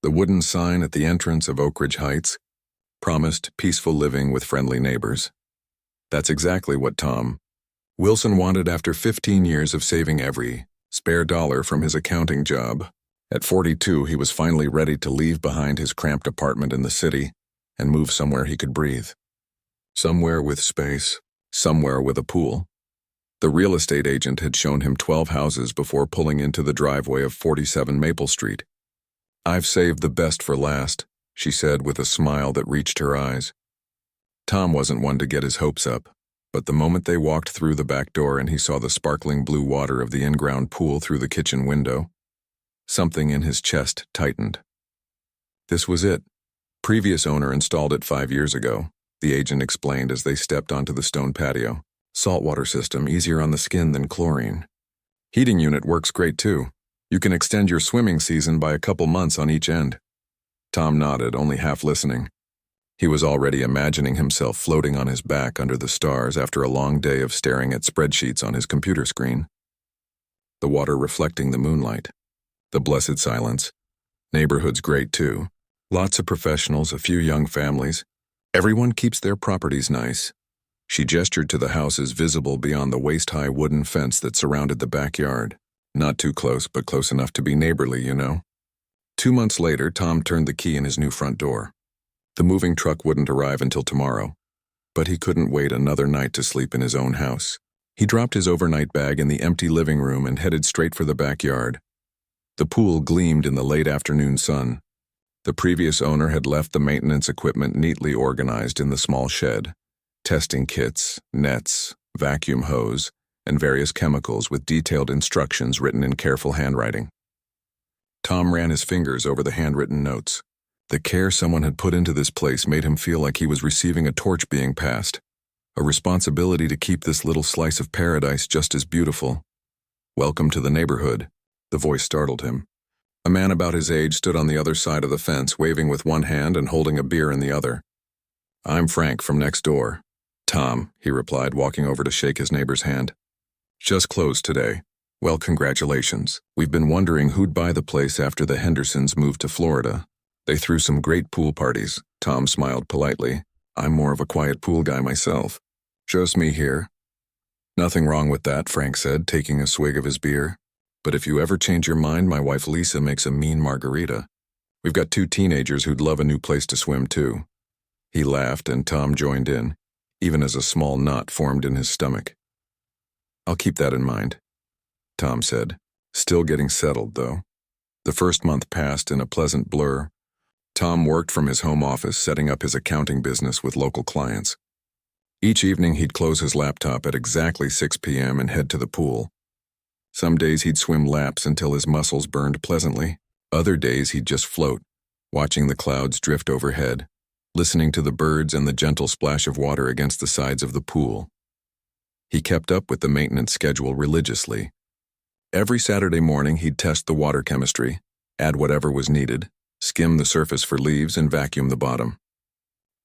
The wooden sign at the entrance of Oak Ridge Heights promised peaceful living with friendly neighbors. That's exactly what Tom Wilson wanted after 15 years of saving every spare dollar from his accounting job. At 42, he was finally ready to leave behind his cramped apartment in the city and move somewhere he could breathe. Somewhere with space, somewhere with a pool. The real estate agent had shown him 12 houses before pulling into the driveway of 47 Maple Street. "I've saved the best for last," she said with a smile that reached her eyes. Tom wasn't one to get his hopes up, but the moment they walked through the back door and he saw the sparkling blue water of the in-ground pool through the kitchen window, something in his chest tightened. This was it. Previous owner installed it 5 years ago, the agent explained as they stepped onto the stone patio. Saltwater system, easier on the skin than chlorine. Heating unit works great too. You can extend your swimming season by a couple months on each end. Tom nodded, only half listening. He was already imagining himself floating on his back under the stars after a long day of staring at spreadsheets on his computer screen. The water reflecting the moonlight. The blessed silence. Neighborhood's great too. Lots of professionals, a few young families. Everyone keeps their properties nice. She gestured to the houses visible beyond the waist-high wooden fence that surrounded the backyard. Not too close, but close enough to be neighborly, you know. 2 months later, Tom turned the key in his new front door. The moving truck wouldn't arrive until tomorrow, but he couldn't wait another night to sleep in his own house. He dropped his overnight bag in the empty living room and headed straight for the backyard. The pool gleamed in the late afternoon sun. The previous owner had left the maintenance equipment neatly organized in the small shed. Testing kits, nets, vacuum hose, and various chemicals with detailed instructions written in careful handwriting. Tom ran his fingers over the handwritten notes. The care someone had put into this place made him feel like he was receiving a torch being passed, a responsibility to keep this little slice of paradise just as beautiful. "Welcome to the neighborhood," the voice startled him. A man about his age stood on the other side of the fence, waving with one hand and holding a beer in the other. "I'm Frank from next door." "Tom," he replied, walking over to shake his neighbor's hand. "Just closed today. Well, congratulations. We've been wondering who'd buy the place after the Hendersons moved to Florida. They threw some great pool parties." Tom smiled politely. "I'm more of a quiet pool guy myself. Just me here." "Nothing wrong with that," Frank said, taking a swig of his beer. "But if you ever change your mind, my wife Lisa makes a mean margarita. We've got 2 teenagers who'd love a new place to swim too." He laughed and Tom joined in, even as a small knot formed in his stomach. "I'll keep that in mind," Tom said, still getting settled though. The first month passed in a pleasant blur. Tom worked from his home office, setting up his accounting business with local clients. Each evening he'd close his laptop at exactly 6 p.m. and head to the pool. Some days he'd swim laps until his muscles burned pleasantly. Other days he'd just float, watching the clouds drift overhead, listening to the birds and the gentle splash of water against the sides of the pool. He kept up with the maintenance schedule religiously. Every Saturday morning he'd test the water chemistry, add whatever was needed, skim the surface for leaves, and vacuum the bottom.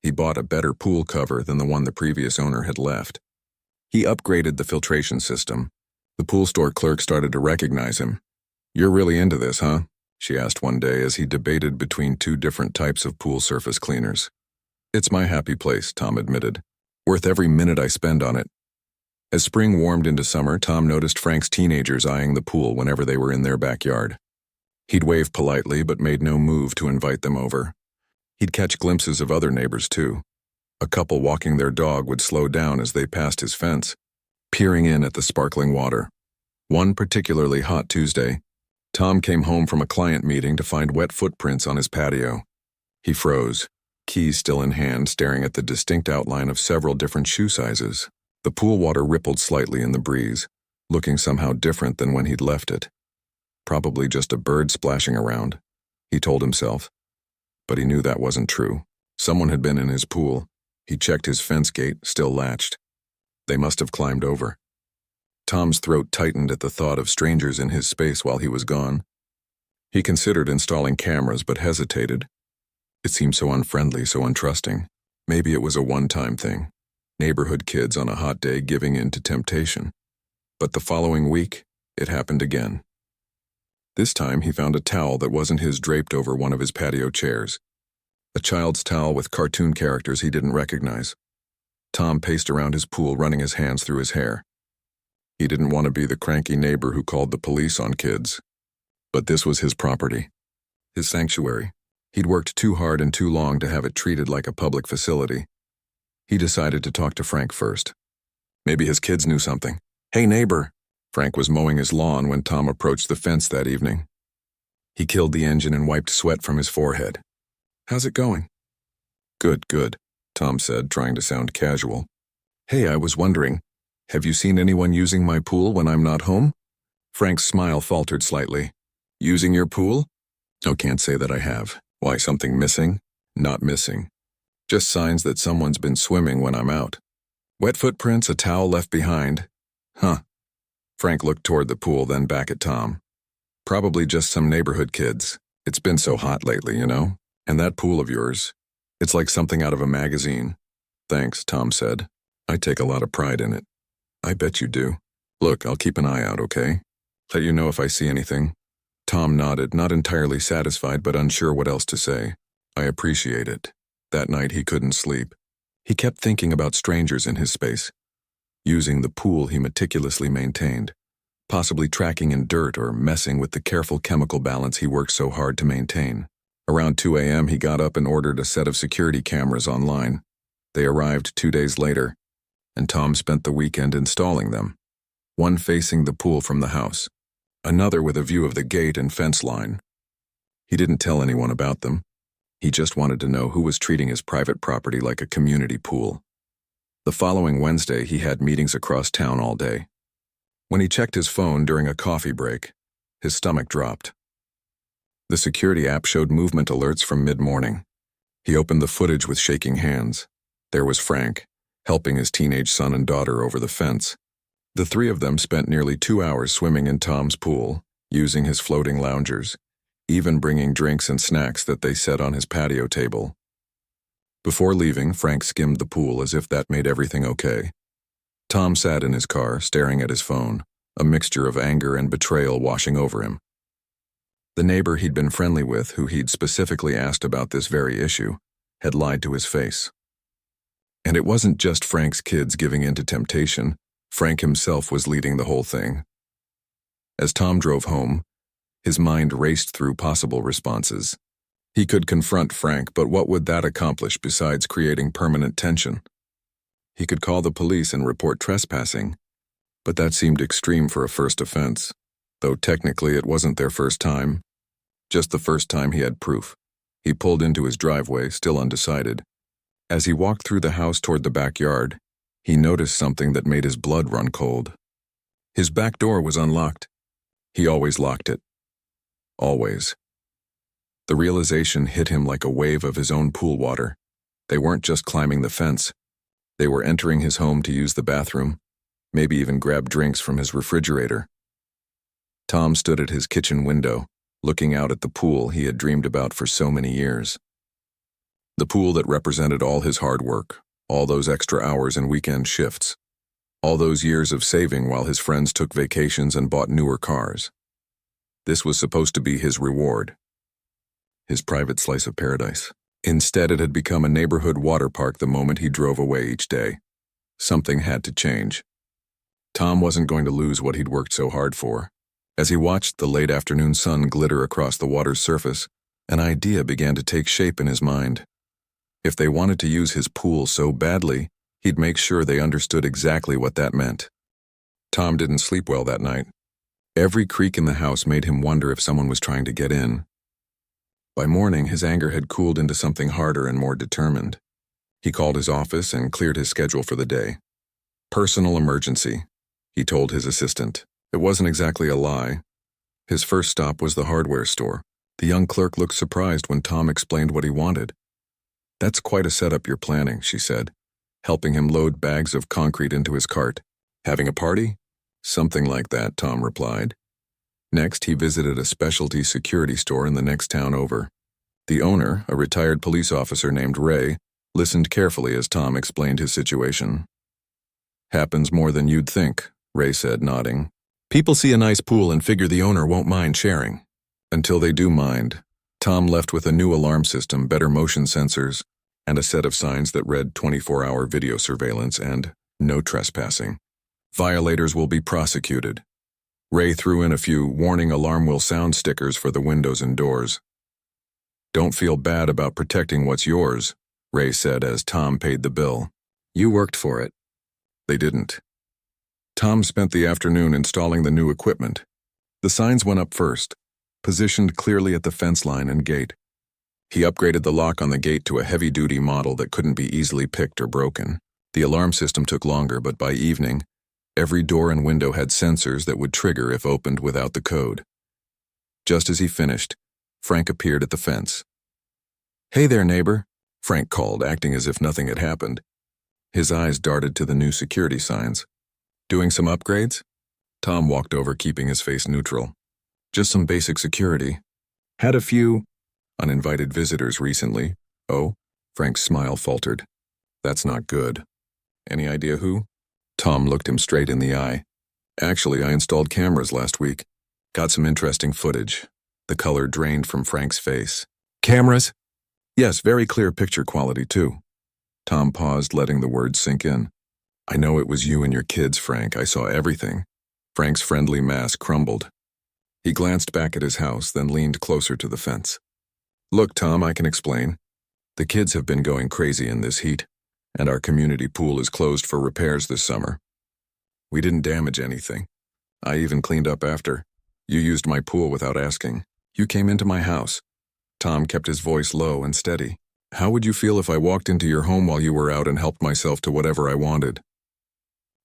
He bought a better pool cover than the one the previous owner had left. He upgraded the filtration system. The pool store clerk started to recognize him. "You're really into this, huh?" she asked one day as he debated between 2 different types of pool surface cleaners. "It's my happy place," Tom admitted. "Worth every minute I spend on it." As spring warmed into summer, Tom noticed Frank's teenagers eyeing the pool whenever they were in their backyard. He'd wave politely but made no move to invite them over. He'd catch glimpses of other neighbors too. A couple walking their dog would slow down as they passed his fence, peering in at the sparkling water. One particularly hot Tuesday, Tom came home from a client meeting to find wet footprints on his patio. He froze, keys still in hand, staring at the distinct outline of several different shoe sizes. The pool water rippled slightly in the breeze, looking somehow different than when he'd left it. Probably just a bird splashing around, he told himself. But he knew that wasn't true. Someone had been in his pool. He checked his fence gate, still latched. They must have climbed over. Tom's throat tightened at the thought of strangers in his space while he was gone. He considered installing cameras but hesitated. It seemed so unfriendly, so untrusting. Maybe it was a one-time thing. Neighborhood kids on a hot day giving in to temptation. But the following week, it happened again. This time he found a towel that wasn't his draped over one of his patio chairs. A child's towel with cartoon characters he didn't recognize. Tom paced around his pool, running his hands through his hair. He didn't want to be the cranky neighbor who called the police on kids. But this was his property, his sanctuary. He'd worked too hard and too long to have it treated like a public facility. He decided to talk to Frank first. Maybe his kids knew something. "Hey, neighbor." Frank was mowing his lawn when Tom approached the fence that evening. He killed the engine and wiped sweat from his forehead. "How's it going?" "Good, good," Tom said, trying to sound casual. "Hey, I was wondering, have you seen anyone using my pool when I'm not home?" Frank's smile faltered slightly. "Using your pool?" "No, can't say that I have. Why, something missing?" "Not missing. Just signs that someone's been swimming when I'm out. Wet footprints, a towel left behind." "Huh." Frank looked toward the pool, then back at Tom. "Probably just some neighborhood kids. It's been so hot lately, you know? And that pool of yours, it's like something out of a magazine." "Thanks," Tom said. "I take a lot of pride in it." "I bet you do. Look, I'll keep an eye out, okay? Let you know if I see anything." Tom nodded, not entirely satisfied but unsure what else to say. "I appreciate it." That night he couldn't sleep. He kept thinking about strangers in his space, using the pool he meticulously maintained, possibly tracking in dirt or messing with the careful chemical balance he worked so hard to maintain. Around 2 a.m. he got up and ordered a set of security cameras online. They arrived 2 days later, and Tom spent the weekend installing them. One facing the pool from the house, another with a view of the gate and fence line. He didn't tell anyone about them. He just wanted to know who was treating his private property like a community pool. The following Wednesday, he had meetings across town all day. When he checked his phone during a coffee break, his stomach dropped. The security app showed movement alerts from mid-morning. He opened the footage with shaking hands. There was Frank, helping his teenage son and daughter over the fence. The three of them spent nearly 2 hours swimming in Tom's pool, using his floating loungers, even bringing drinks and snacks that they set on his patio table. Before leaving, Frank skimmed the pool as if that made everything okay. Tom sat in his car, staring at his phone, a mixture of anger and betrayal washing over him. The neighbor he'd been friendly with, who he'd specifically asked about this very issue, had lied to his face. And it wasn't just Frank's kids giving in to temptation. Frank himself was leading the whole thing. As Tom drove home, his mind raced through possible responses. He could confront Frank, but what would that accomplish besides creating permanent tension? He could call the police and report trespassing, but that seemed extreme for a first offense, though technically it wasn't their first time. Just the first time he had proof. He pulled into his driveway, still undecided. As he walked through the house toward the backyard, he noticed something that made his blood run cold. His back door was unlocked. He always locked it. Always. The realization hit him like a wave of his own pool water. They weren't just climbing the fence. They were entering his home to use the bathroom, maybe even grab drinks from his refrigerator. Tom stood at his kitchen window, looking out at the pool he had dreamed about for so many years. The pool that represented all his hard work, all those extra hours and weekend shifts, all those years of saving while his friends took vacations and bought newer cars. This was supposed to be his reward, his private slice of paradise. Instead, it had become a neighborhood water park the moment he drove away each day. Something had to change. Tom wasn't going to lose what he'd worked so hard for. As he watched the late afternoon sun glitter across the water's surface, an idea began to take shape in his mind. If they wanted to use his pool so badly, he'd make sure they understood exactly what that meant. Tom didn't sleep well that night. Every creak in the house made him wonder if someone was trying to get in. By morning, his anger had cooled into something harder and more determined. He called his office and cleared his schedule for the day. Personal emergency, he told his assistant. It wasn't exactly a lie. His first stop was the hardware store. The young clerk looked surprised when Tom explained what he wanted. "That's quite a setup you're planning," she said, helping him load bags of concrete into his cart. "Having a party?" "Something like that," Tom replied. Next, he visited a specialty security store in the next town over. The owner, a retired police officer named Ray, listened carefully as Tom explained his situation. "Happens more than you'd think," Ray said, nodding. "People see a nice pool and figure the owner won't mind sharing. Until they do mind, Tom left with a new alarm system, better motion sensors, and a set of signs that read 24-hour video surveillance and no trespassing. Violators will be prosecuted. Ray threw in a few warning alarm will sound stickers for the windows and doors. Don't feel bad about protecting what's yours, Ray said as Tom paid the bill. You worked for it. They didn't. Tom spent the afternoon installing the new equipment. The signs went up first, positioned clearly at the fence line and gate. He upgraded the lock on the gate to a heavy-duty model that couldn't be easily picked or broken. The alarm system took longer, but by evening, every door and window had sensors that would trigger if opened without the code. Just as he finished, Frank appeared at the fence. "Hey there, neighbor," Frank called, acting as if nothing had happened. His eyes darted to the new security signs. "Doing some upgrades?" Tom walked over, keeping his face neutral. "Just some basic security. Had a few uninvited visitors recently." "Oh?" Frank's smile faltered. "That's not good. Any idea who?" Tom looked him straight in the eye. "Actually, I installed cameras last week. Got some interesting footage." The color drained from Frank's face. "Cameras?" "Yes, very clear picture quality, too." Tom paused, letting the words sink in. "I know it was you and your kids, Frank. I saw everything." Frank's friendly mask crumbled. He glanced back at his house, then leaned closer to the fence. "Look, Tom, I can explain. The kids have been going crazy in this heat, and our community pool is closed for repairs this summer. We didn't damage anything. I even cleaned up after. You used my pool without asking. You came into my house." Tom kept his voice low and steady. "How would you feel if I walked into your home while you were out and helped myself to whatever I wanted?"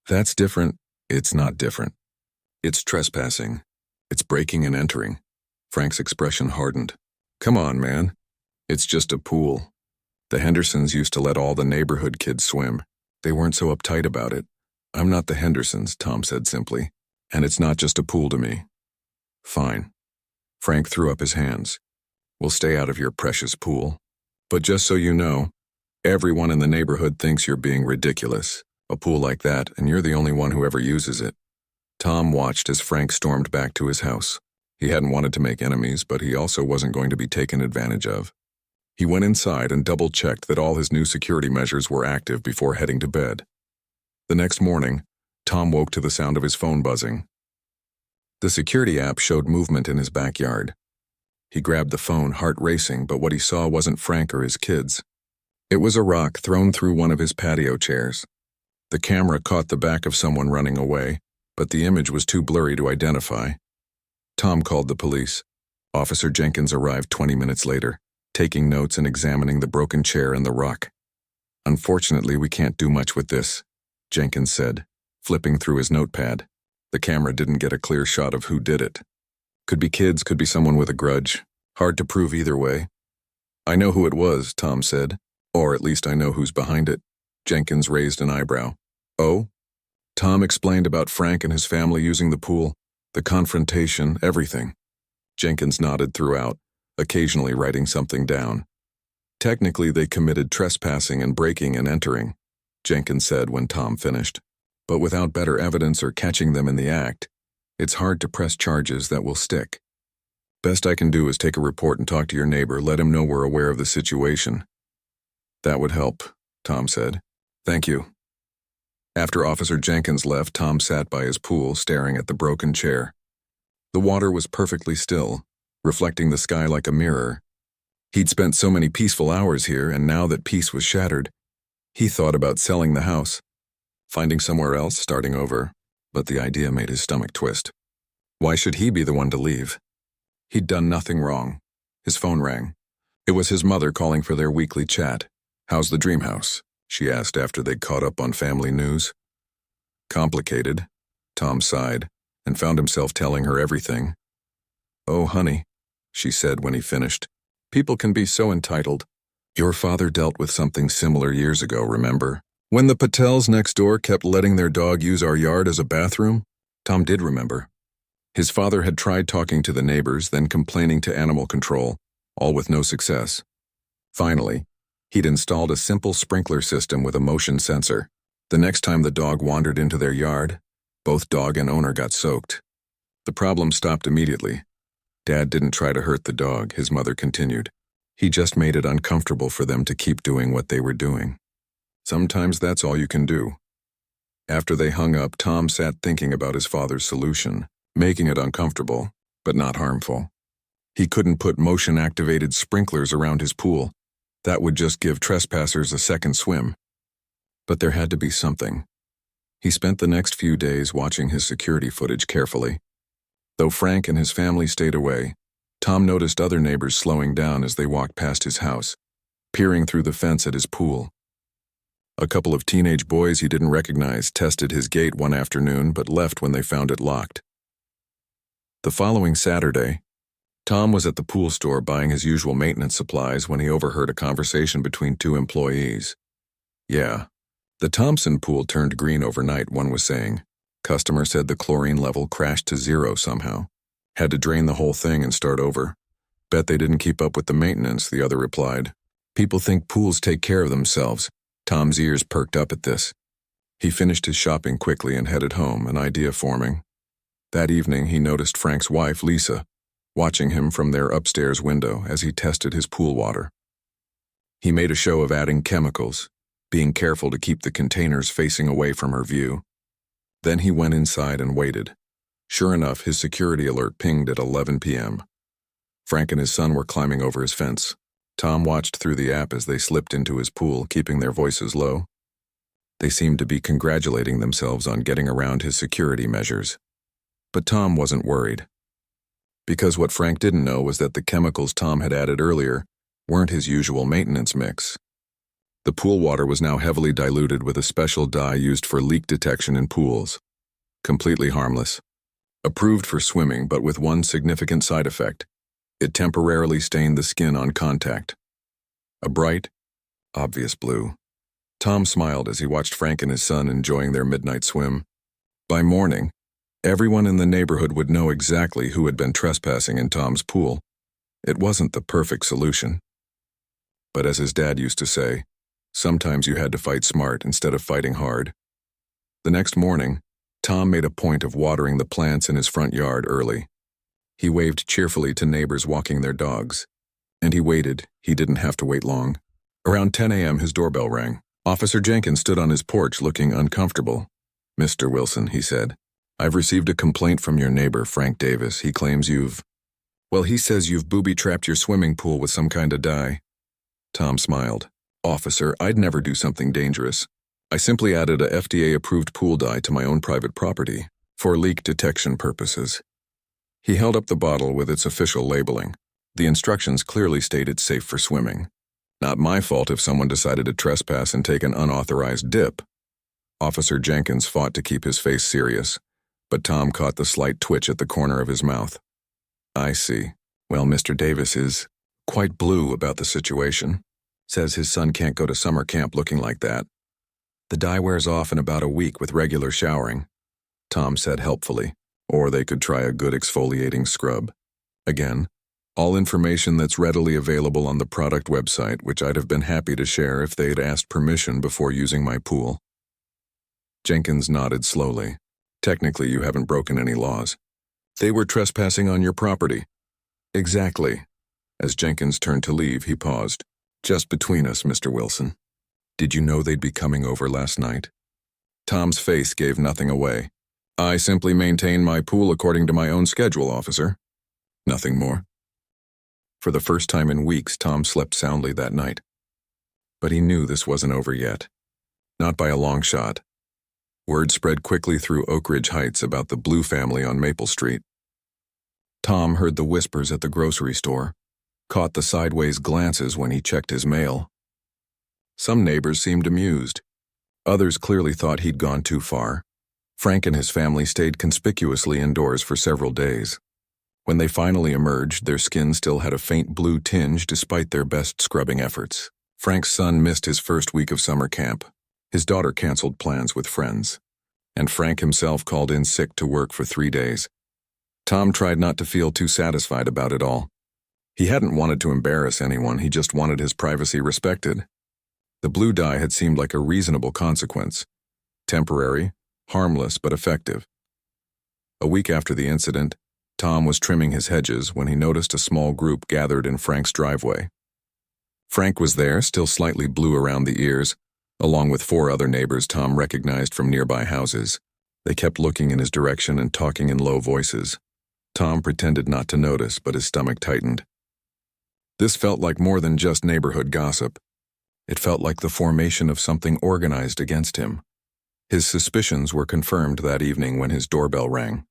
"That's different." "It's not different. It's trespassing. It's breaking and entering." Frank's expression hardened. "Come on, man. It's just a pool. The Hendersons used to let all the neighborhood kids swim. They weren't so uptight about it." "I'm not the Hendersons," Tom said simply. "And it's not just a pool to me." "Fine." Frank threw up his hands. "We'll stay out of your precious pool. But just so you know, everyone in the neighborhood thinks you're being ridiculous. A pool like that, and you're the only one who ever uses it." Tom watched as Frank stormed back to his house. He hadn't wanted to make enemies, but he also wasn't going to be taken advantage of. He went inside and double-checked that all his new security measures were active before heading to bed. The next morning, Tom woke to the sound of his phone buzzing. The security app showed movement in his backyard. He grabbed the phone, heart racing, but what he saw wasn't Frank or his kids. It was a rock thrown through one of his patio chairs. The camera caught the back of someone running away, but the image was too blurry to identify. Tom called the police. Officer Jenkins arrived 20 minutes later, taking notes and examining the broken chair and the rock. "Unfortunately, we can't do much with this," Jenkins said, flipping through his notepad. The camera didn't get a clear shot of who did it. "Could be kids, could be someone with a grudge. Hard to prove either way." "I know who it was," Tom said. "Or at least I know who's behind it." Jenkins raised an eyebrow. "Oh?" Tom explained about Frank and his family using the pool, the confrontation, everything. Jenkins nodded throughout, occasionally writing something down. "Technically, they committed trespassing and breaking and entering," Jenkins said when Tom finished. "But without better evidence or catching them in the act, it's hard to press charges that will stick. Best I can do is take a report and talk to your neighbor, let him know we're aware of the situation." "That would help," Tom said. "Thank you." After Officer Jenkins left, Tom sat by his pool, staring at the broken chair. The water was perfectly still, reflecting the sky like a mirror. He'd spent so many peaceful hours here, and now that peace was shattered, he thought about selling the house, finding somewhere else, starting over, but the idea made his stomach twist. Why should he be the one to leave? He'd done nothing wrong. His phone rang. It was his mother calling for their weekly chat. "How's the dream house?" she asked after they'd caught up on family news. "Complicated," Tom sighed, and found himself telling her everything. "Oh, honey," she said when he finished. "People can be so entitled. Your father dealt with something similar years ago, remember? When the Patels next door kept letting their dog use our yard as a bathroom?" Tom did remember. His father had tried talking to the neighbors, then complaining to animal control, all with no success. Finally, he'd installed a simple sprinkler system with a motion sensor. The next time the dog wandered into their yard, both dog and owner got soaked. The problem stopped immediately. Dad didn't try to hurt the dog, his mother continued. He just made it uncomfortable for them to keep doing what they were doing. Sometimes that's all you can do. After they hung up, Tom sat thinking about his father's solution, making it uncomfortable, but not harmful. He couldn't put motion-activated sprinklers around his pool. That would just give trespassers a second swim. But there had to be something. He spent the next few days watching his security footage carefully. Though Frank and his family stayed away, Tom noticed other neighbors slowing down as they walked past his house, peering through the fence at his pool. A couple of teenage boys he didn't recognize tested his gate one afternoon but left when they found it locked. The following Saturday, Tom was at the pool store buying his usual maintenance supplies when he overheard a conversation between two employees. "Yeah, the Thompson pool turned green overnight," one was saying. "Customer said the chlorine level crashed to 0 somehow. Had to drain the whole thing and start over. Bet they didn't keep up with the maintenance," the other replied. "People think pools take care of themselves." Tom's ears perked up at this. He finished his shopping quickly and headed home, an idea forming. That evening, he noticed Frank's wife, Lisa, watching him from their upstairs window as he tested his pool water. He made a show of adding chemicals, being careful to keep the containers facing away from her view. Then he went inside and waited. Sure enough, his security alert pinged at 11 p.m. Frank and his son were climbing over his fence. Tom watched through the app as they slipped into his pool, keeping their voices low. They seemed to be congratulating themselves on getting around his security measures. But Tom wasn't worried. Because what Frank didn't know was that the chemicals Tom had added earlier weren't his usual maintenance mix. The pool water was now heavily diluted with a special dye used for leak detection in pools. Completely harmless. Approved for swimming, but with one significant side effect. It temporarily stained the skin on contact. A bright, obvious blue. Tom smiled as he watched Frank and his son enjoying their midnight swim. By morning, everyone in the neighborhood would know exactly who had been trespassing in Tom's pool. It wasn't the perfect solution. But as his dad used to say, sometimes you had to fight smart instead of fighting hard. The next morning, Tom made a point of watering the plants in his front yard early. He waved cheerfully to neighbors walking their dogs. And he waited. He didn't have to wait long. Around 10 a.m. his doorbell rang. Officer Jenkins stood on his porch looking uncomfortable. "Mr. Wilson," he said, "I've received a complaint from your neighbor, Frank Davis. He claims he says you've booby-trapped your swimming pool with some kind of dye." Tom smiled. "Officer, I'd never do something dangerous. I simply added a FDA-approved pool dye to my own private property for leak detection purposes." He held up the bottle with its official labeling. The instructions clearly state it's safe for swimming. Not my fault if someone decided to trespass and take an unauthorized dip. Officer Jenkins fought to keep his face serious, but Tom caught the slight twitch at the corner of his mouth. "I see. Well, Mr. Davis is quite blue about the situation. Says his son can't go to summer camp looking like that. The dye wears off in about a week with regular showering," Tom said helpfully. "Or they could try a good exfoliating scrub." Again, all information that's readily available on the product website, which I'd have been happy to share if they'd asked permission before using my pool. Jenkins nodded slowly. "Technically, you haven't broken any laws. They were trespassing on your property." "Exactly." As Jenkins turned to leave, he paused. "Just between us, Mr. Wilson. Did you know they'd be coming over last night?" Tom's face gave nothing away. "I simply maintain my pool according to my own schedule, officer. Nothing more." For the first time in weeks, Tom slept soundly that night. But he knew this wasn't over yet. Not by a long shot. Word spread quickly through Oak Ridge Heights about the Blue family on Maple Street. Tom heard the whispers at the grocery store, caught the sideways glances when he checked his mail. Some neighbors seemed amused. Others clearly thought he'd gone too far. Frank and his family stayed conspicuously indoors for several days. When they finally emerged, their skin still had a faint blue tinge despite their best scrubbing efforts. Frank's son missed his first week of summer camp. His daughter canceled plans with friends. And Frank himself called in sick to work for 3 days. Tom tried not to feel too satisfied about it all. He hadn't wanted to embarrass anyone, he just wanted his privacy respected. The blue dye had seemed like a reasonable consequence. Temporary, harmless, but effective. A week after the incident, Tom was trimming his hedges when he noticed a small group gathered in Frank's driveway. Frank was there, still slightly blue around the ears, along with 4 other neighbors Tom recognized from nearby houses. They kept looking in his direction and talking in low voices. Tom pretended not to notice, but his stomach tightened. This felt like more than just neighborhood gossip. It felt like the formation of something organized against him. His suspicions were confirmed that evening when his doorbell rang.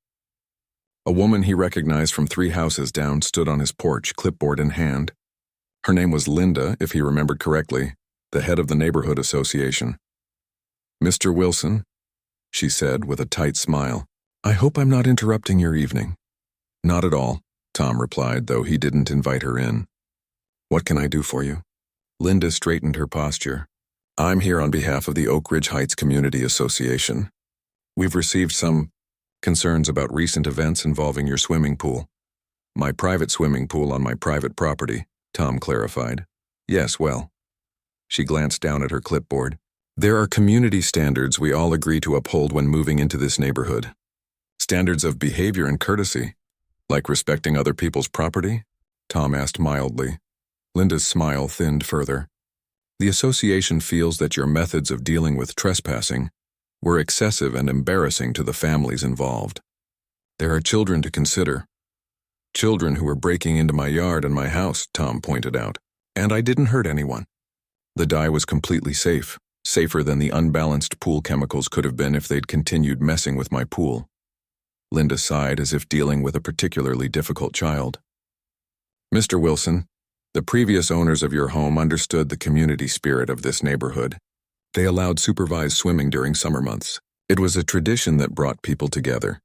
A woman he recognized from 3 houses down stood on his porch, clipboard in hand. Her name was Linda, if he remembered correctly, the head of the neighborhood association. "Mr. Wilson," she said with a tight smile, "I hope I'm not interrupting your evening." "Not at all," Tom replied, though he didn't invite her in. "What can I do for you?" Linda straightened her posture. "I'm here on behalf of the Oak Ridge Heights Community Association. We've received some concerns about recent events involving your swimming pool." "My private swimming pool on my private property," Tom clarified. "Yes, well." She glanced down at her clipboard. "There are community standards we all agree to uphold when moving into this neighborhood. Standards of behavior and courtesy, like respecting other people's property?" Tom asked mildly. Linda's smile thinned further. "The association feels that your methods of dealing with trespassing were excessive and embarrassing to the families involved. There are children to consider. Children who were breaking into my yard and my house," Tom pointed out, "and I didn't hurt anyone. The dye was completely safe, safer than the unbalanced pool chemicals could have been if they'd continued messing with my pool." Linda sighed as if dealing with a particularly difficult child. "Mr. Wilson, the previous owners of your home understood the community spirit of this neighborhood. They allowed supervised swimming during summer months. It was a tradition that brought people together.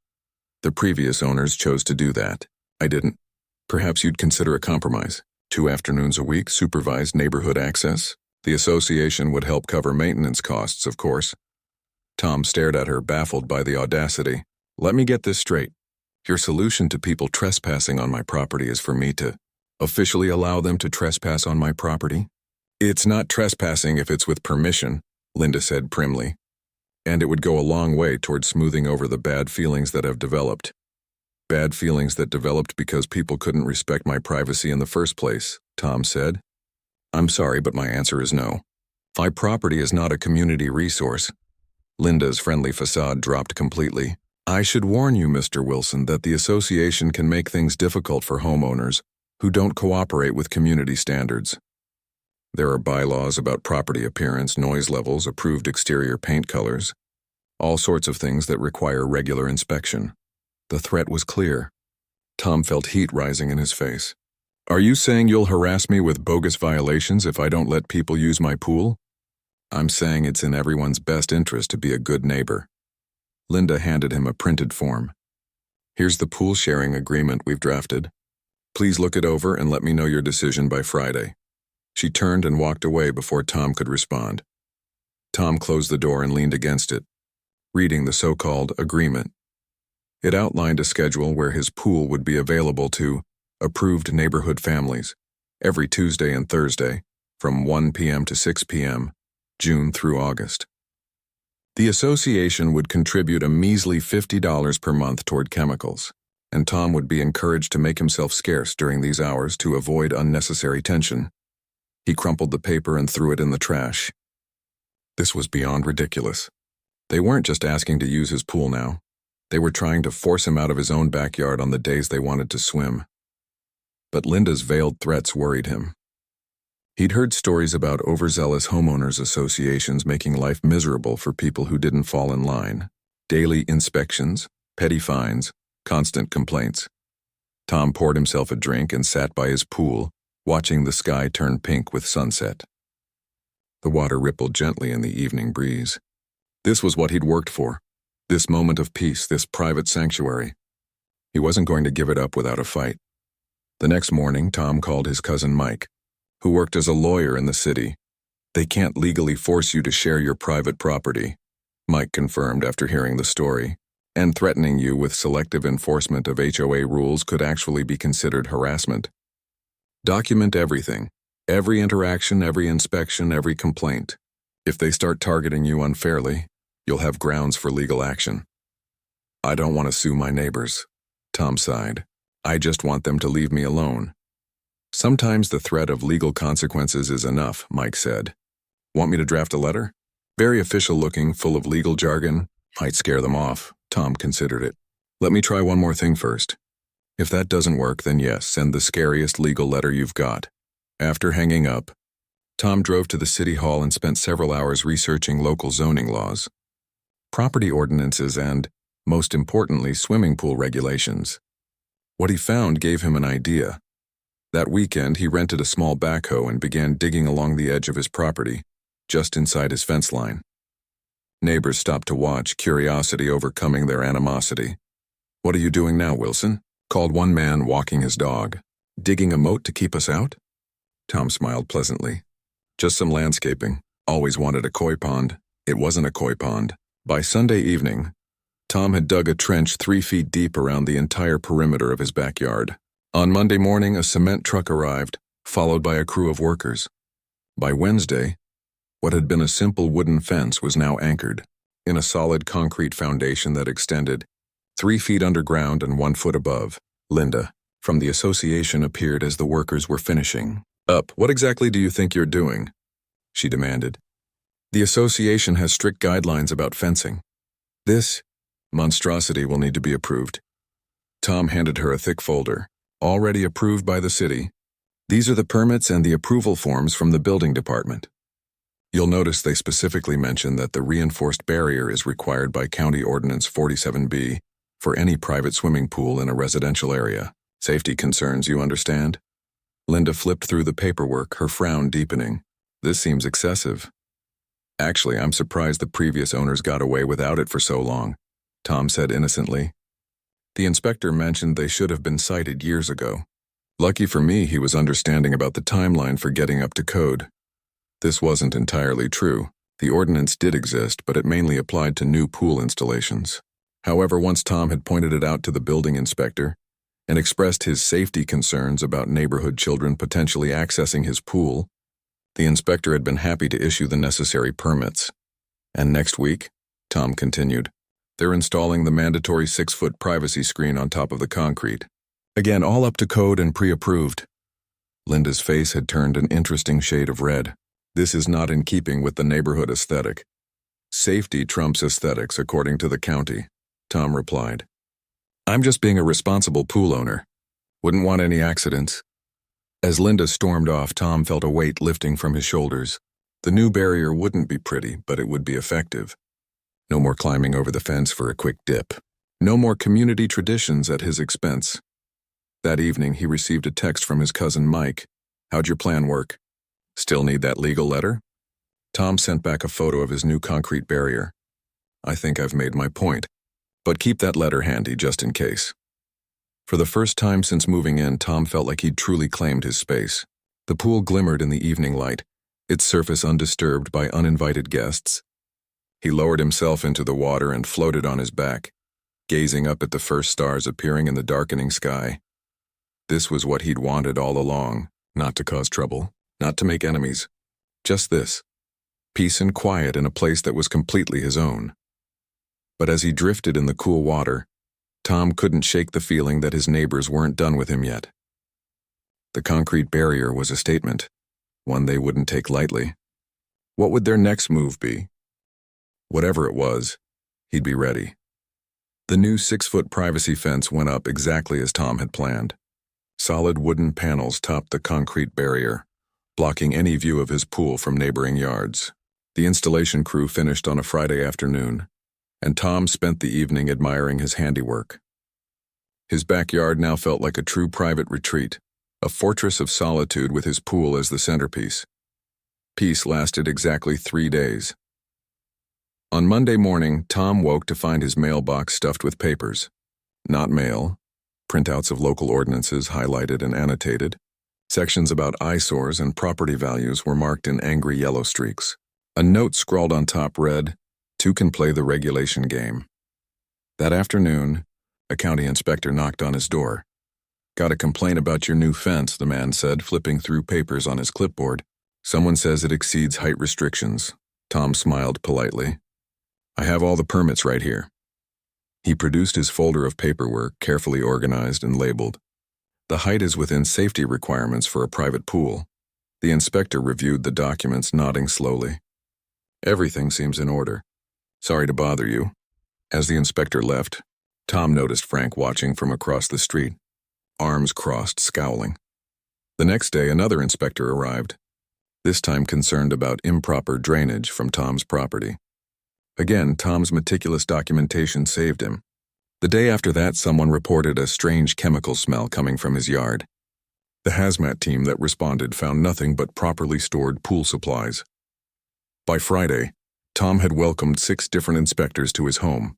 The previous owners chose to do that. I didn't. Perhaps you'd consider a compromise. 2 afternoons a week, supervised neighborhood access. The association would help cover maintenance costs, of course." Tom stared at her, baffled by the audacity. "Let me get this straight. Your solution to people trespassing on my property is for me to officially allow them to trespass on my property?" "It's not trespassing if it's with permission," Linda said primly. "And it would go a long way toward smoothing over the bad feelings that have developed." "Bad feelings that developed because people couldn't respect my privacy in the first place," Tom said. "I'm sorry, but my answer is no. My property is not a community resource." Linda's friendly facade dropped completely. "I should warn you, Mr. Wilson, that the association can make things difficult for homeowners who don't cooperate with community standards. There are bylaws about property appearance, noise levels, approved exterior paint colors, all sorts of things that require regular inspection." The threat was clear. Tom felt heat rising in his face. "Are you saying you'll harass me with bogus violations if I don't let people use my pool?" "I'm saying it's in everyone's best interest to be a good neighbor." Linda handed him a printed form. "Here's the pool sharing agreement we've drafted. Please look it over and let me know your decision by Friday." She turned and walked away before Tom could respond. Tom closed the door and leaned against it, reading the so-called agreement. It outlined a schedule where his pool would be available to approved neighborhood families every Tuesday and Thursday from 1 p.m. to 6 p.m., June through August. The association would contribute a measly $50 per month toward chemicals, and Tom would be encouraged to make himself scarce during these hours to avoid unnecessary tension. He crumpled the paper and threw it in the trash. This was beyond ridiculous. They weren't just asking to use his pool now. They were trying to force him out of his own backyard on the days they wanted to swim. But Linda's veiled threats worried him. He'd heard stories about overzealous homeowners associations making life miserable for people who didn't fall in line. Daily inspections, petty fines, constant complaints. Tom poured himself a drink and sat by his pool, watching the sky turn pink with sunset. The water rippled gently in the evening breeze. This was what he'd worked for. This moment of peace, this private sanctuary. He wasn't going to give it up without a fight. The next morning, Tom called his cousin Mike, who worked as a lawyer in the city. "They can't legally force you to share your private property," Mike confirmed after hearing the story, "and threatening you with selective enforcement of HOA rules could actually be considered harassment. Document everything, every interaction, every inspection, every complaint. If they start targeting you unfairly, you'll have grounds for legal action." "I don't want to sue my neighbors," Tom sighed. I just want them to leave me alone. Sometimes the threat of legal consequences is enough, Mike said. Want me to draft a letter? Very official looking, full of legal jargon. Might scare them off. Tom considered it. Let me try one more thing first. If that doesn't work, then yes, send the scariest legal letter you've got. After hanging up, Tom drove to the city hall and spent several hours researching local zoning laws, property ordinances, and, most importantly, swimming pool regulations. What he found gave him an idea. That weekend, he rented a small backhoe and began digging along the edge of his property, just inside his fence line. Neighbors stopped to watch, curiosity overcoming their animosity. "What are you doing now, Wilson?" called one man walking his dog. "Digging a moat to keep us out?" Tom smiled pleasantly. "Just some landscaping. Always wanted a koi pond." It wasn't a koi pond. By Sunday evening, Tom had dug a trench 3 feet deep around the entire perimeter of his backyard. On Monday morning, a cement truck arrived, followed by a crew of workers. By Wednesday, what had been a simple wooden fence was now anchored in a solid concrete foundation that extended 3 feet underground and 1 foot above. Linda, from the association, appeared as the workers were finishing up. "What exactly do you think you're doing?" she demanded. "The association has strict guidelines about fencing. This monstrosity will need to be approved." Tom handed her a thick folder, already approved by the city. "These are the permits and the approval forms from the building department." You'll notice they specifically mention that the reinforced barrier is required by County Ordinance 47B for any private swimming pool in a residential area. Safety concerns, you understand? Linda flipped through the paperwork, her frown deepening. "This seems excessive." "Actually, I'm surprised the previous owners got away without it for so long," Tom said innocently. "The inspector mentioned they should have been cited years ago. Lucky for me, he was understanding about the timeline for getting up to code." This wasn't entirely true. The ordinance did exist, but it mainly applied to new pool installations. However, once Tom had pointed it out to the building inspector and expressed his safety concerns about neighborhood children potentially accessing his pool, the inspector had been happy to issue the necessary permits. "And next week," Tom continued, "they're installing the mandatory 6-foot privacy screen on top of the concrete. Again, all up to code and pre-approved." Linda's face had turned an interesting shade of red. "This is not in keeping with the neighborhood aesthetic." "Safety trumps aesthetics, according to the county," Tom replied. "I'm just being a responsible pool owner. Wouldn't want any accidents." As Linda stormed off, Tom felt a weight lifting from his shoulders. The new barrier wouldn't be pretty, but it would be effective. No more climbing over the fence for a quick dip. No more community traditions at his expense. That evening, he received a text from his cousin Mike. "How'd your plan work? Still need that legal letter?" Tom sent back a photo of his new concrete barrier. "I think I've made my point, but keep that letter handy just in case." For the first time since moving in, Tom felt like he'd truly claimed his space. The pool glimmered in the evening light, its surface undisturbed by uninvited guests. He lowered himself into the water and floated on his back, gazing up at the first stars appearing in the darkening sky. This was what he'd wanted all along, not to cause trouble, not to make enemies. Just this, peace and quiet in a place that was completely his own. But as he drifted in the cool water, Tom couldn't shake the feeling that his neighbors weren't done with him yet. The concrete barrier was a statement, one they wouldn't take lightly. What would their next move be? Whatever it was, he'd be ready. The new 6-foot privacy fence went up exactly as Tom had planned. Solid wooden panels topped the concrete barrier, blocking any view of his pool from neighboring yards. The installation crew finished on a Friday afternoon, and Tom spent the evening admiring his handiwork. His backyard now felt like a true private retreat, a fortress of solitude with his pool as the centerpiece. Peace lasted exactly 3 days. On Monday morning, Tom woke to find his mailbox stuffed with papers. Not mail, printouts of local ordinances highlighted and annotated. Sections about eyesores and property values were marked in angry yellow streaks. A note scrawled on top read, "Two can play the regulation game." That afternoon, a county inspector knocked on his door. "Got a complaint about your new fence," the man said, flipping through papers on his clipboard. "Someone says it exceeds height restrictions." Tom smiled politely. "I have all the permits right here." He produced his folder of paperwork, carefully organized and labeled. The height is within safety requirements for a private pool. The inspector reviewed the documents, nodding slowly. Everything seems in order. Sorry to bother you. As the inspector left, Tom noticed Frank watching from across the street, arms crossed, scowling. The next day, another inspector arrived, this time concerned about improper drainage from Tom's property. Again, Tom's meticulous documentation saved him. The day after that, someone reported a strange chemical smell coming from his yard. The hazmat team that responded found nothing but properly stored pool supplies. By Friday, Tom had welcomed 6 different inspectors to his home.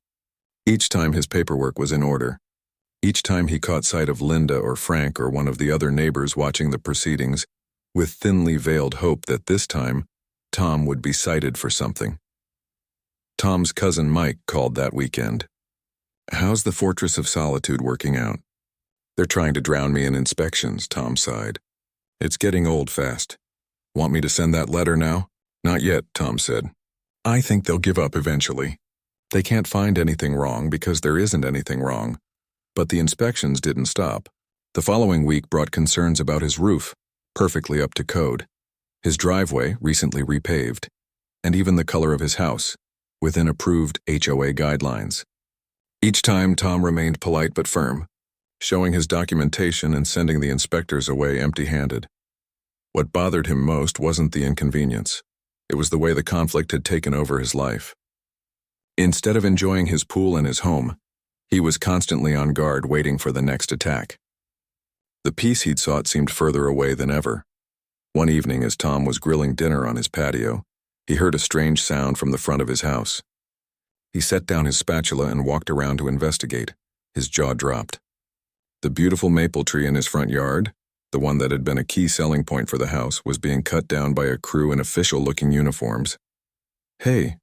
Each time his paperwork was in order. Each time he caught sight of Linda or Frank or one of the other neighbors watching the proceedings, with thinly veiled hope that this time, Tom would be cited for something. Tom's cousin Mike called that weekend. "How's the Fortress of Solitude working out?" "They're trying to drown me in inspections," Tom sighed. "It's getting old fast. Want me to send that letter now?" "Not yet," Tom said. "I think they'll give up eventually. They can't find anything wrong because there isn't anything wrong." But the inspections didn't stop. The following week brought concerns about his roof, perfectly up to code, his driveway, recently repaved, and even the color of his house, within approved HOA guidelines. Each time, Tom remained polite but firm, showing his documentation and sending the inspectors away empty-handed. What bothered him most wasn't the inconvenience. It was the way the conflict had taken over his life. Instead of enjoying his pool and his home, he was constantly on guard, waiting for the next attack. The peace he'd sought seemed further away than ever. One evening, as Tom was grilling dinner on his patio, he heard a strange sound from the front of his house. He set down his spatula and walked around to investigate. His jaw dropped. The beautiful maple tree in his front yard, the one that had been a key selling point for the house, was being cut down by a crew in official-looking uniforms. "Hey!"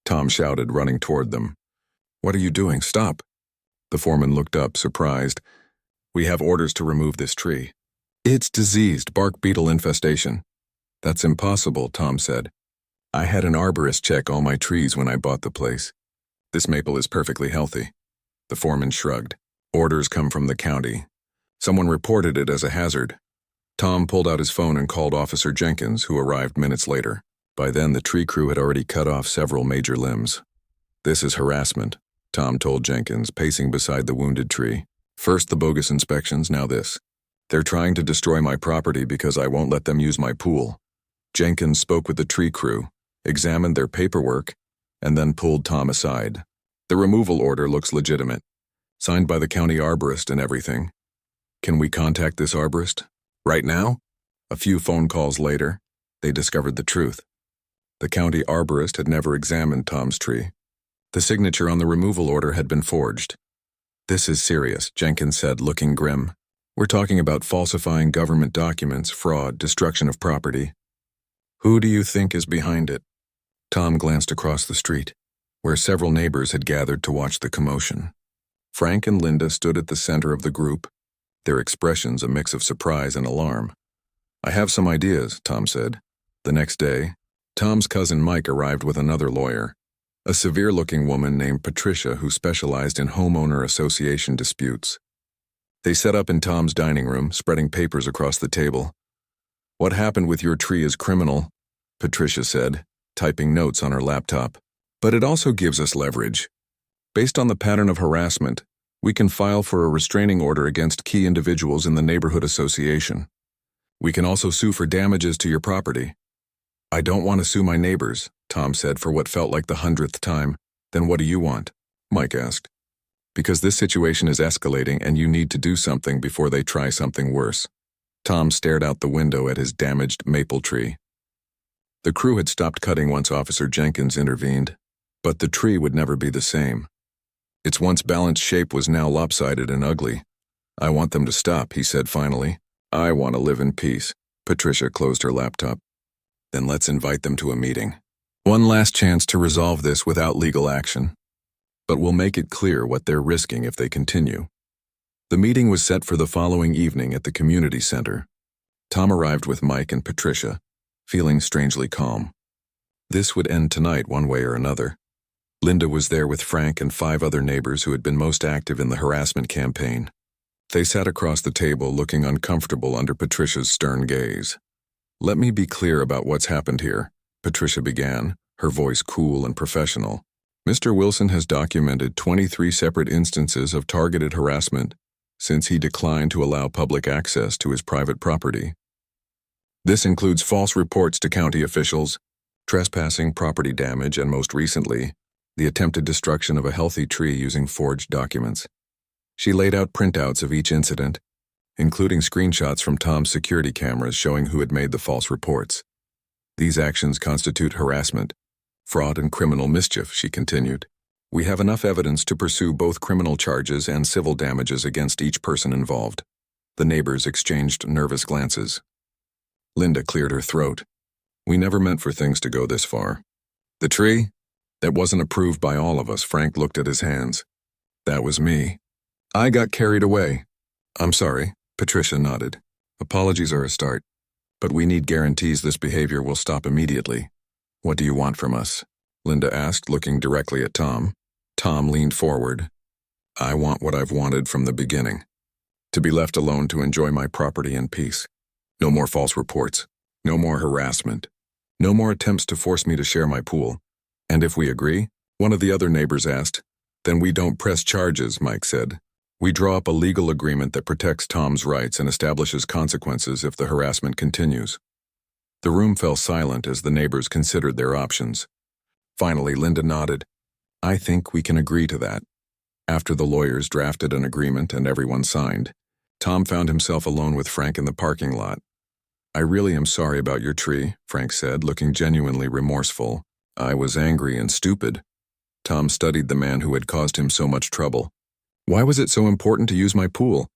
Tom shouted, running toward them. "What are you doing? Stop!" The foreman looked up, surprised. "We have orders to remove this tree. It's diseased, bark beetle infestation." "That's impossible," Tom said. "I had an arborist check all my trees when I bought the place. This maple is perfectly healthy." The foreman shrugged. "Orders come from the county. Someone reported it as a hazard." Tom pulled out his phone and called Officer Jenkins, who arrived minutes later. By then, the tree crew had already cut off several major limbs. "This is harassment," Tom told Jenkins, pacing beside the wounded tree. "First the bogus inspections, now this. They're trying to destroy my property because I won't let them use my pool." Jenkins spoke with the tree crew, examined their paperwork, and then pulled Tom aside. "The removal order looks legitimate. Signed by the county arborist and everything. Can we contact this arborist? Right now?" A few phone calls later, they discovered the truth. The county arborist had never examined Tom's tree. The signature on the removal order had been forged. "This is serious," Jenkins said, looking grim. "We're talking about falsifying government documents, fraud, destruction of property. Who do you think is behind it?" Tom glanced across the street, where several neighbors had gathered to watch the commotion. Frank and Linda stood at the center of the group, their expressions a mix of surprise and alarm. "I have some ideas," Tom said. The next day, Tom's cousin Mike arrived with another lawyer, a severe-looking woman named Patricia who specialized in homeowner association disputes. They set up in Tom's dining room, spreading papers across the table. "What happened with your tree is criminal," Patricia said, typing notes on her laptop. "But it also gives us leverage. Based on the pattern of harassment, we can file for a restraining order against key individuals in the neighborhood association. We can also sue for damages to your property." "I don't want to sue my neighbors," Tom said for what felt like the 100th time. "Then what do you want?" Mike asked. "Because this situation is escalating and you need to do something before they try something worse." Tom stared out the window at his damaged maple tree. The crew had stopped cutting once Officer Jenkins intervened, but the tree would never be the same. Its once balanced shape was now lopsided and ugly. "I want them to stop," he said finally. "I want to live in peace." Patricia closed her laptop. "Then let's invite them to a meeting. One last chance to resolve this without legal action. But we'll make it clear what they're risking if they continue." The meeting was set for the following evening at the community center. Tom arrived with Mike and Patricia, feeling strangely calm. This would end tonight one way or another. Linda was there with Frank and 5 other neighbors who had been most active in the harassment campaign. They sat across the table looking uncomfortable under Patricia's stern gaze. "Let me be clear about what's happened here," Patricia began, her voice cool and professional. "Mr. Wilson has documented 23 separate instances of targeted harassment since he declined to allow public access to his private property. This includes false reports to county officials, trespassing, property damage, and most recently, the attempted destruction of a healthy tree using forged documents." She laid out printouts of each incident, including screenshots from Tom's security cameras showing who had made the false reports. "These actions constitute harassment, fraud, and criminal mischief," she continued. "We have enough evidence to pursue both criminal charges and civil damages against each person involved." The neighbors exchanged nervous glances. Linda cleared her throat. "We never meant for things to go this far." "The tree? That wasn't approved by all of us." Frank looked at his hands. "That was me. I got carried away." "I'm sorry," Patricia nodded. "Apologies are a start, but we need guarantees this behavior will stop immediately." "What do you want from us?" Linda asked, looking directly at Tom. Tom leaned forward. "I want what I've wanted from the beginning. To be left alone to enjoy my property in peace. No more false reports. No more harassment. No more attempts to force me to share my pool." "And if we agree?" one of the other neighbors asked. "Then we don't press charges," Mike said. "We draw up a legal agreement that protects Tom's rights and establishes consequences if the harassment continues." The room fell silent as the neighbors considered their options. Finally, Linda nodded. "I think we can agree to that." After the lawyers drafted an agreement and everyone signed, Tom found himself alone with Frank in the parking lot. "I really am sorry about your tree," Frank said, looking genuinely remorseful. "I was angry and stupid." Tom studied the man who had caused him so much trouble. "Why was it so important to use my pool?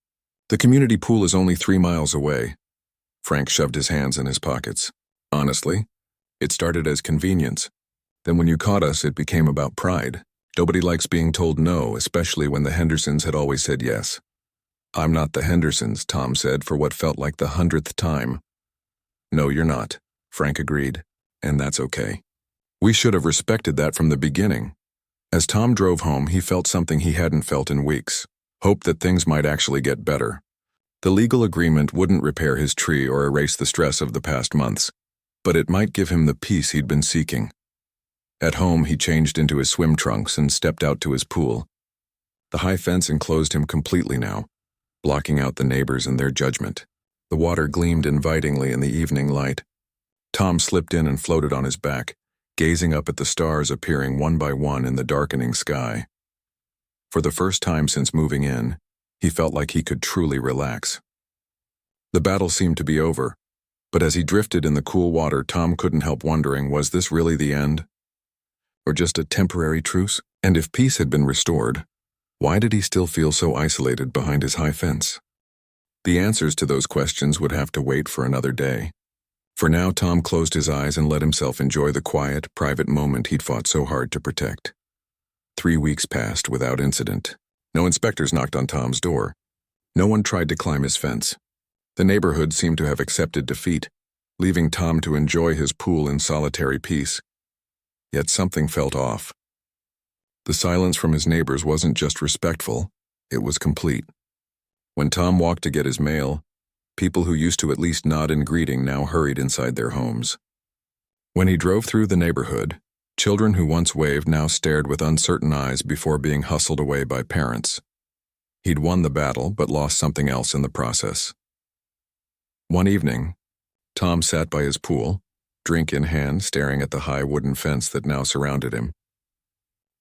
The community pool is only 3 miles away." Frank shoved his hands in his pockets. "Honestly, it started as convenience. Then when you caught us, it became about pride. Nobody likes being told no, especially when the Hendersons had always said yes." "I'm not the Hendersons," Tom said for what felt like the 100th time. "No, you're not," Frank agreed, "and that's okay. We should have respected that from the beginning." As Tom drove home, he felt something he hadn't felt in weeks, hope that things might actually get better. The legal agreement wouldn't repair his tree or erase the stress of the past months, but it might give him the peace he'd been seeking. At home, he changed into his swim trunks and stepped out to his pool. The high fence enclosed him completely now, blocking out the neighbors and their judgment. The water gleamed invitingly in the evening light. Tom slipped in and floated on his back, gazing up at the stars appearing one by one in the darkening sky. For the first time since moving in, he felt like he could truly relax. The battle seemed to be over, but as he drifted in the cool water, Tom couldn't help wondering, was this really the end? Or just a temporary truce? And if peace had been restored, why did he still feel so isolated behind his high fence? The answers to those questions would have to wait for another day. For now, Tom closed his eyes and let himself enjoy the quiet, private moment he'd fought so hard to protect. 3 weeks passed without incident. No inspectors knocked on Tom's door. No one tried to climb his fence. The neighborhood seemed to have accepted defeat, leaving Tom to enjoy his pool in solitary peace. Yet something felt off. The silence from his neighbors wasn't just respectful, it was complete. When Tom walked to get his mail, people who used to at least nod in greeting now hurried inside their homes. When he drove through the neighborhood, children who once waved now stared with uncertain eyes before being hustled away by parents. He'd won the battle, but lost something else in the process. One evening, Tom sat by his pool, drink in hand, staring at the high wooden fence that now surrounded him.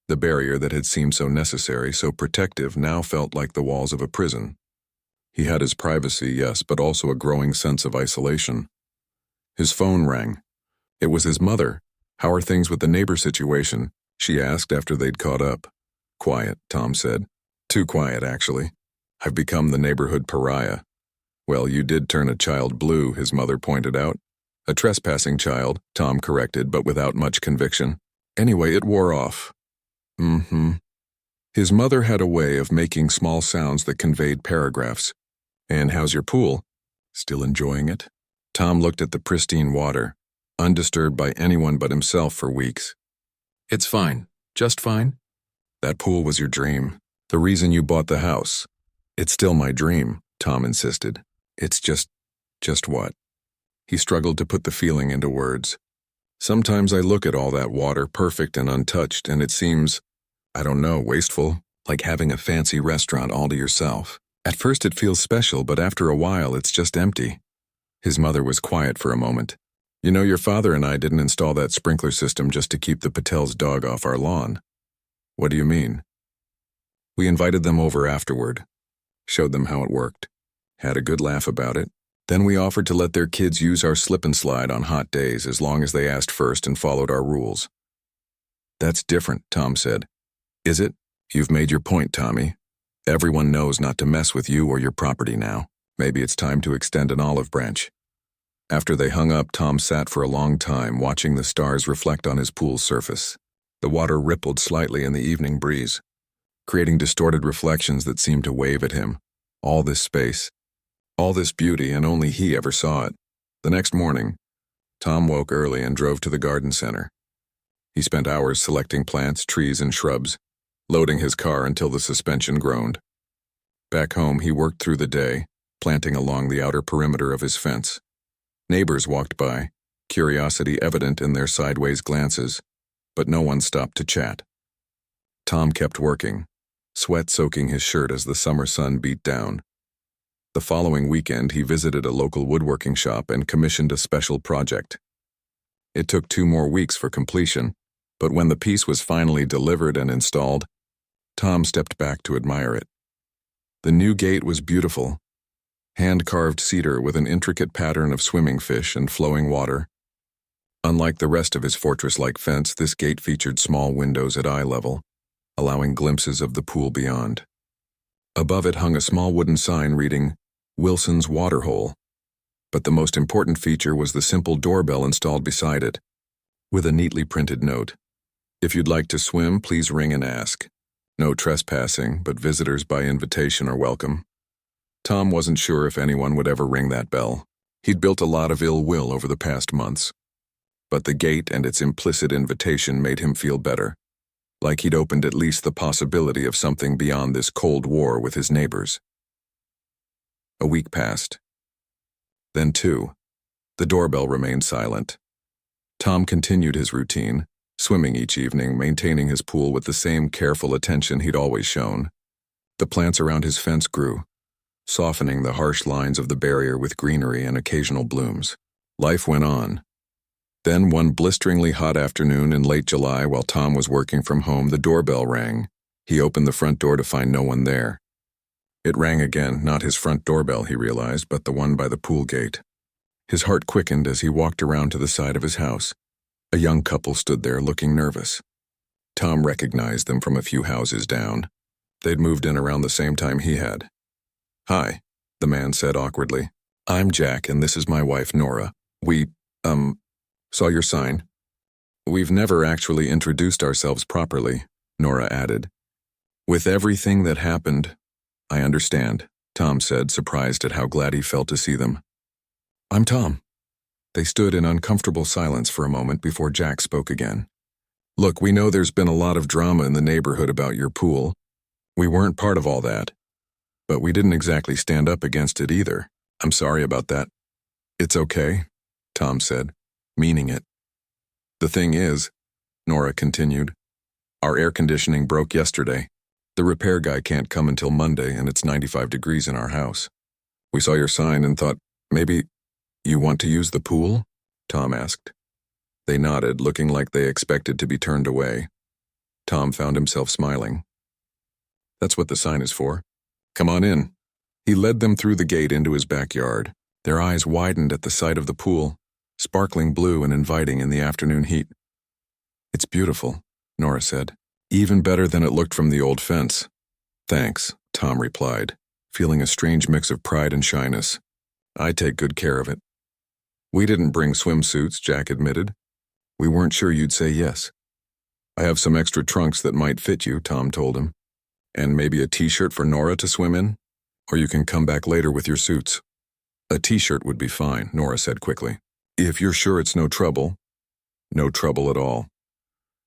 The barrier that had seemed so necessary, so protective, now felt like the walls of a prison. He had his privacy, yes, but also a growing sense of isolation. His phone rang. It was his mother. "How are things with the neighbor situation?" she asked after they'd caught up. "Quiet," Tom said. "Too quiet, actually. I've become the neighborhood pariah." "Well, you did turn a child blue," his mother pointed out. "A trespassing child," Tom corrected, but without much conviction. "Anyway, it wore off." His mother had a way of making small sounds that conveyed paragraphs. "And how's your pool? Still enjoying it?" Tom looked at the pristine water, undisturbed by anyone but himself for weeks. "It's fine. Just fine." "That pool was your dream. The reason you bought the house." It's still my dream, Tom insisted. It's just what? He struggled to put the feeling into words. Sometimes I look at all that water, perfect and untouched, and it seems, I don't know, wasteful, like having a fancy restaurant all to yourself. At first it feels special, but after a while it's just empty. His mother was quiet for a moment. You know, your father and I didn't install that sprinkler system just to keep the Patel's dog off our lawn. What do you mean? We invited them over afterward, showed them how it worked, had a good laugh about it. Then we offered to let their kids use our slip and slide on hot days as long as they asked first and followed our rules. That's different, Tom said. Is it? You've made your point, Tommy. Everyone knows not to mess with you or your property now. Maybe it's time to extend an olive branch. After they hung up, Tom sat for a long time watching the stars reflect on his pool's surface. The water rippled slightly in the evening breeze, creating distorted reflections that seemed to wave at him. All this space, all this beauty, and only he ever saw it. The next morning, Tom woke early and drove to the garden center. He spent hours selecting plants, trees, and shrubs, loading his car until the suspension groaned. Back home, he worked through the day, planting along the outer perimeter of his fence. Neighbors walked by, curiosity evident in their sideways glances, but no one stopped to chat. Tom kept working, sweat soaking his shirt as the summer sun beat down. The following weekend, he visited a local woodworking shop and commissioned a special project. It took 2 more weeks for completion, but when the piece was finally delivered and installed, Tom stepped back to admire it. The new gate was beautiful, hand-carved cedar with an intricate pattern of swimming fish and flowing water. Unlike the rest of his fortress-like fence, this gate featured small windows at eye level, allowing glimpses of the pool beyond. Above it hung a small wooden sign reading, "Wilson's Waterhole," but the most important feature was the simple doorbell installed beside it, with a neatly printed note. "If you'd like to swim, please ring and ask. No trespassing, but visitors by invitation are welcome." Tom wasn't sure if anyone would ever ring that bell. He'd built a lot of ill will over the past months. But the gate and its implicit invitation made him feel better, like he'd opened at least the possibility of something beyond this cold war with his neighbors. A week passed. Then 2. The doorbell remained silent. Tom continued his routine, swimming each evening, maintaining his pool with the same careful attention he'd always shown. The plants around his fence grew, softening the harsh lines of the barrier with greenery and occasional blooms. Life went on. Then one blisteringly hot afternoon in late July, while Tom was working from home, the doorbell rang. He opened the front door to find no one there. It rang again, not his front doorbell, he realized, but the one by the pool gate. His heart quickened as he walked around to the side of his house. A young couple stood there looking nervous. Tom recognized them from a few houses down. They'd moved in around the same time he had. "Hi," the man said awkwardly. "I'm Jack, and this is my wife, Nora. We, saw your sign." "We've never actually introduced ourselves properly," Nora added. "With everything that happened, I understand," Tom said, surprised at how glad he felt to see them. "I'm Tom." They stood in uncomfortable silence for a moment before Jack spoke again. "Look, we know there's been a lot of drama in the neighborhood about your pool. We weren't part of all that. But we didn't exactly stand up against it either. I'm sorry about that." "It's okay," Tom said, meaning it. "The thing is," Nora continued, "our air conditioning broke yesterday. The repair guy can't come until Monday, and it's 95 degrees in our house. We saw your sign and thought, maybe you want to use the pool?" Tom asked. They nodded, looking like they expected to be turned away. Tom found himself smiling. "That's what the sign is for. Come on in." He led them through the gate into his backyard. Their eyes widened at the sight of the pool, sparkling blue and inviting in the afternoon heat. "It's beautiful," Nora said. "Even better than it looked from the old fence." "Thanks," Tom replied, feeling a strange mix of pride and shyness. "I take good care of it." "We didn't bring swimsuits," Jack admitted. "We weren't sure you'd say yes." "I have some extra trunks that might fit you," Tom told him. "And maybe a t-shirt for Nora to swim in? Or you can come back later with your suits." "A t-shirt would be fine," Nora said quickly. "If you're sure it's no trouble." "No trouble at all."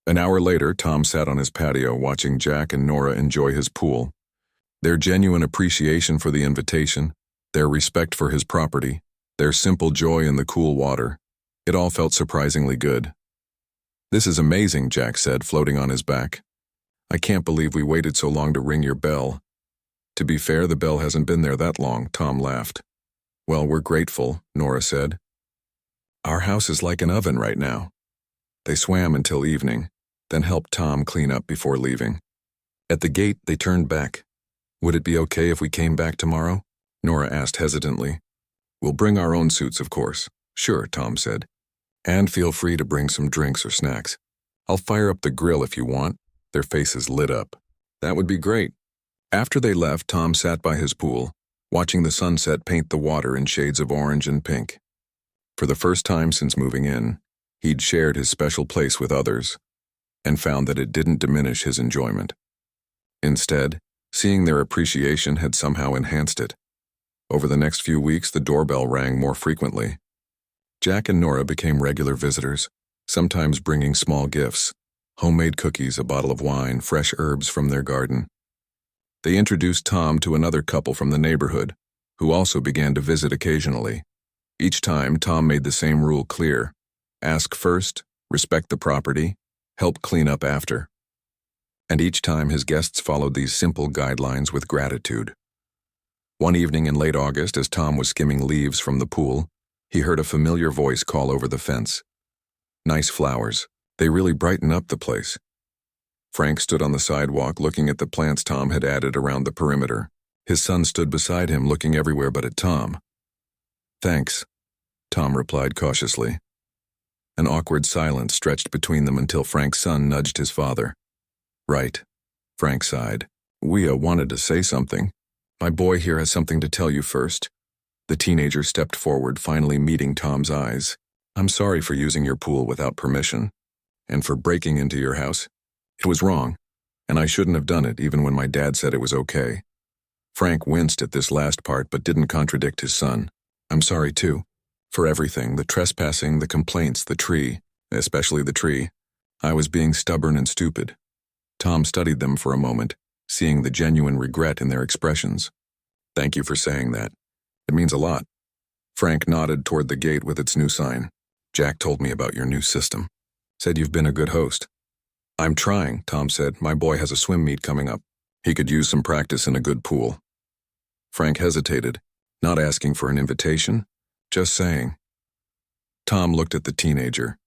An hour later, Tom sat on his patio watching Jack and Nora enjoy his pool. Their genuine appreciation for the invitation, their respect for his property, their simple joy in the cool water, it all felt surprisingly good. "This is amazing," Jack said, floating on his back. "I can't believe we waited so long to ring your bell." "To be fair, the bell hasn't been there that long," Tom laughed. "Well, we're grateful," Nora said. "Our house is like an oven right now." They swam until evening, then helped Tom clean up before leaving. At the gate, they turned back. "Would it be okay if we came back tomorrow?" Nora asked hesitantly. "We'll bring our own suits, of course." "Sure," Tom said. "And feel free to bring some drinks or snacks. I'll fire up the grill if you want." Their faces lit up. "That would be great." After they left, Tom sat by his pool, watching the sunset paint the water in shades of orange and pink. For the first time since moving in, he'd shared his special place with others, and found that it didn't diminish his enjoyment. Instead, seeing their appreciation had somehow enhanced it. Over the next few weeks, the doorbell rang more frequently. Jack and Nora became regular visitors, sometimes bringing small gifts, homemade cookies, a bottle of wine, fresh herbs from their garden. They introduced Tom to another couple from the neighborhood, who also began to visit occasionally. Each time, Tom made the same rule clear: ask first, respect the property, help clean up after. And each time his guests followed these simple guidelines with gratitude. One evening in late August, as Tom was skimming leaves from the pool, he heard a familiar voice call over the fence. "Nice flowers. They really brighten up the place." Frank stood on the sidewalk looking at the plants Tom had added around the perimeter. His son stood beside him looking everywhere but at Tom. "Thanks," Tom replied cautiously. An awkward silence stretched between them until Frank's son nudged his father. "Right," Frank sighed. "We wanted to say something. My boy here has something to tell you first." The teenager stepped forward, finally meeting Tom's eyes. "I'm sorry for using your pool without permission, and for breaking into your house. It was wrong, and I shouldn't have done it even when my dad said it was okay." Frank winced at this last part but didn't contradict his son. "I'm sorry too. For everything, the trespassing, the complaints, the tree, especially the tree. I was being stubborn and stupid." Tom studied them for a moment, seeing the genuine regret in their expressions. "Thank you for saying that. It means a lot." Frank nodded toward the gate with its new sign. "Jack told me about your new system. Said you've been a good host." "I'm trying," Tom said. "My boy has a swim meet coming up. He could use some practice in a good pool." Frank hesitated, not asking for an invitation, just saying. Tom looked at the teenager,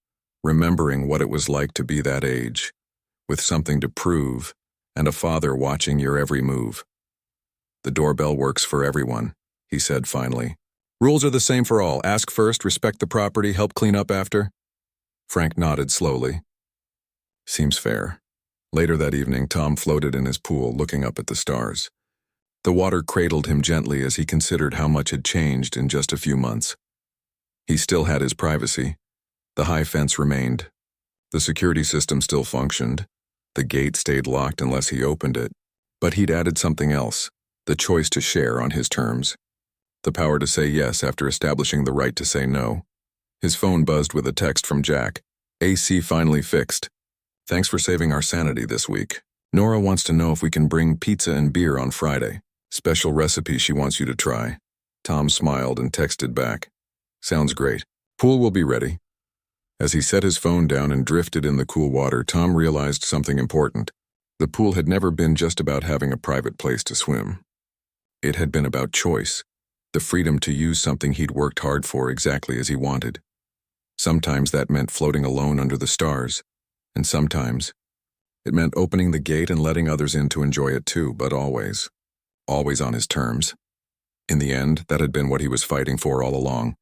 remembering what it was like to be that age, with something to prove and a father watching your every move. "The doorbell works for everyone," he said finally. "Rules are the same for all. Ask first, respect the property, help clean up after." Frank nodded slowly. "Seems fair." Later that evening, Tom floated in his pool, looking up at the stars. The water cradled him gently as he considered how much had changed in just a few months. He still had his privacy. The high fence remained. The security system still functioned. The gate stayed locked unless he opened it. But he'd added something else: the choice to share on his terms. The power to say yes after establishing the right to say no. His phone buzzed with a text from Jack. "AC finally fixed. Thanks for saving our sanity this week. Nora wants to know if we can bring pizza and beer on Friday. Special recipe she wants you to try." Tom smiled and texted back. "Sounds great. Pool will be ready." As he set his phone down and drifted in the cool water, Tom realized something important. The pool had never been just about having a private place to swim. It had been about choice, the freedom to use something he'd worked hard for exactly as he wanted. Sometimes that meant floating alone under the stars, and sometimes it meant opening the gate and letting others in to enjoy it too, but always on his terms. In the end, that had been what he was fighting for all along.